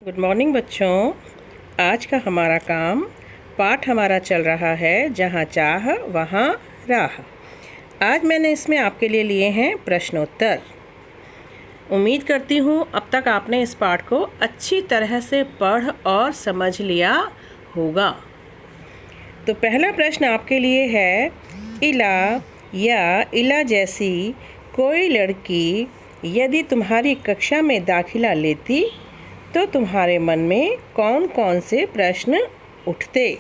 Good morning बच्चों। आज का हमारा काम पाठ हमारा चल रहा है जहाँ चाह वहाँ राह। आज मैंने इसमें आपके लिए हैं प्रश्नोत्तर। उम्मीद करती हूँ अब तक आपने इस पाठ को अच्छी तरह से पढ़ और समझ लिया होगा। तो पहला प्रश्न आपके लिए है, इला या इला जैसी कोई लड़की यदि तुम्हारी कक्षा में दाखिला लेती तो तुम्हारे मन में कौन कौन से प्रश्न उठते।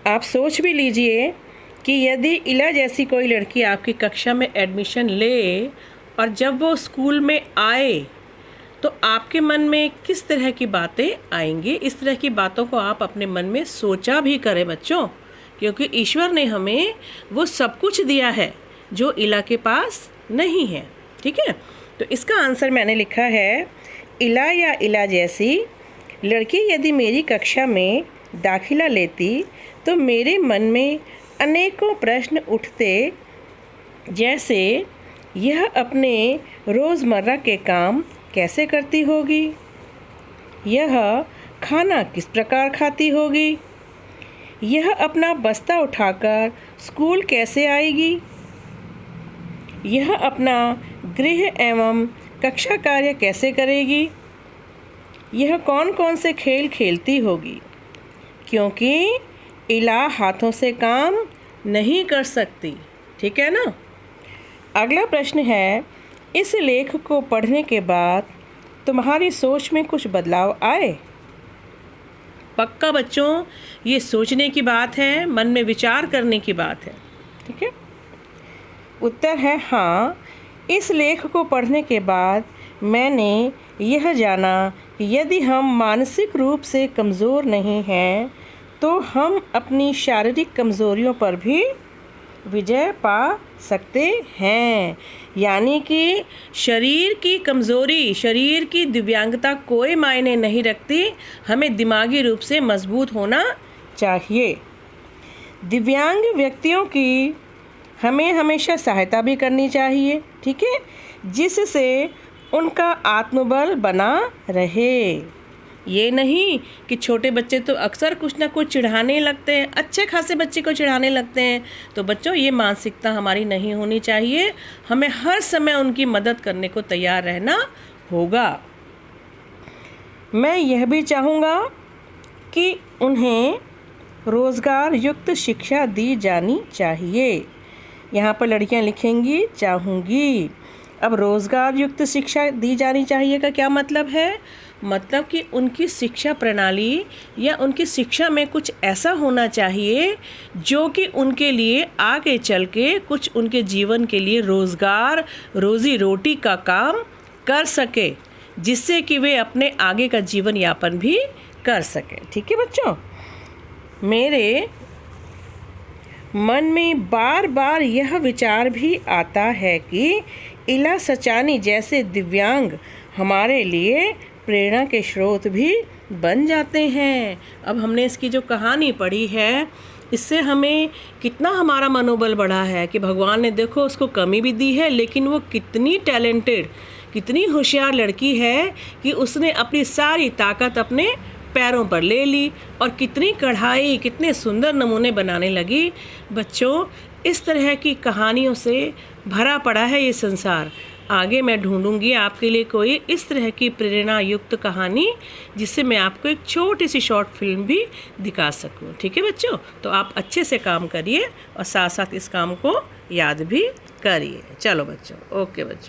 आप सोच भी लीजिए कि यदि इला जैसी कोई लड़की आपकी कक्षा में एडमिशन ले और जब वो स्कूल में आए तो आपके मन में किस तरह की बातें आएंगी। इस तरह की बातों को आप अपने मन में सोचा भी करें बच्चों, क्योंकि ईश्वर ने हमें वो सब कुछ दिया है जो इला के पास नहीं है। ठीक है, तो इसका आंसर मैंने लिखा है, इला या इला जैसी लड़की यदि मेरी कक्षा में दाखिला लेती तो मेरे मन में अनेकों प्रश्न उठते, जैसे यह अपने रोज़मर्रा के काम कैसे करती होगी, यह खाना किस प्रकार खाती होगी, यह अपना बस्ता उठाकर स्कूल कैसे आएगी, यह अपना गृह एवं कक्षा कार्य कैसे करेगी, यह कौन कौन से खेल खेलती होगी, क्योंकि इला हाथों से काम नहीं कर सकती। ठीक है ना। अगला प्रश्न है, इस लेख को पढ़ने के बाद तुम्हारी सोच में कुछ बदलाव आए। पक्का बच्चों, ये सोचने की बात है, मन में विचार करने की बात है। ठीक है। उत्तर है हाँ। इस लेख को पढ़ने के बाद मैंने यह जाना कि यदि हम मानसिक रूप से कमज़ोर नहीं हैं तो हम अपनी शारीरिक कमज़ोरियों पर भी विजय पा सकते हैं। यानी कि शरीर की कमज़ोरी, शरीर की दिव्यांगता कोई मायने नहीं रखती, हमें दिमागी रूप से मजबूत होना चाहिए। दिव्यांग व्यक्तियों की हमें हमेशा सहायता भी करनी चाहिए। ठीक है, जिससे उनका आत्मबल बना रहे। ये नहीं कि छोटे बच्चे तो अक्सर कुछ ना कुछ चिढ़ाने लगते हैं, अच्छे खासे बच्चे को चिढ़ाने लगते हैं। तो बच्चों, ये मानसिकता हमारी नहीं होनी चाहिए। हमें हर समय उनकी मदद करने को तैयार रहना होगा। मैं यह भी चाहूँगा कि उन्हें रोज़गार युक्त शिक्षा दी जानी चाहिए। यहाँ पर लड़कियाँ लिखेंगी चाहूँगी। अब रोज़गार युक्त शिक्षा दी जानी चाहिए का क्या मतलब है? मतलब कि उनकी शिक्षा प्रणाली या उनकी शिक्षा में कुछ ऐसा होना चाहिए जो कि उनके लिए आगे चल के कुछ उनके जीवन के लिए रोज़गार, रोज़ी रोटी का काम कर सके, जिससे कि वे अपने आगे का जीवन यापन भी कर सकें। ठीक है बच्चों, मेरे मन में बार बार यह विचार भी आता है कि इला सचानी जैसे दिव्यांग हमारे लिए प्रेरणा के स्रोत भी बन जाते हैं। अब हमने इसकी जो कहानी पढ़ी है, इससे हमें कितना हमारा मनोबल बढ़ा है कि भगवान ने देखो उसको कमी भी दी है, लेकिन वो कितनी टैलेंटेड, कितनी होशियार लड़की है कि उसने अपनी सारी ताकत अपने पैरों पर ले ली और कितनी कढ़ाई, कितने सुंदर नमूने बनाने लगी। बच्चों, इस तरह की कहानियों से भरा पड़ा है ये संसार। आगे मैं ढूंढूंगी आपके लिए कोई इस तरह की प्रेरणा युक्त कहानी, जिससे मैं आपको एक छोटी सी शॉर्ट फिल्म भी दिखा सकूं। ठीक है बच्चों, तो आप अच्छे से काम करिए और साथ साथ इस काम को याद भी करिए। चलो बच्चों, ओके बच्चों।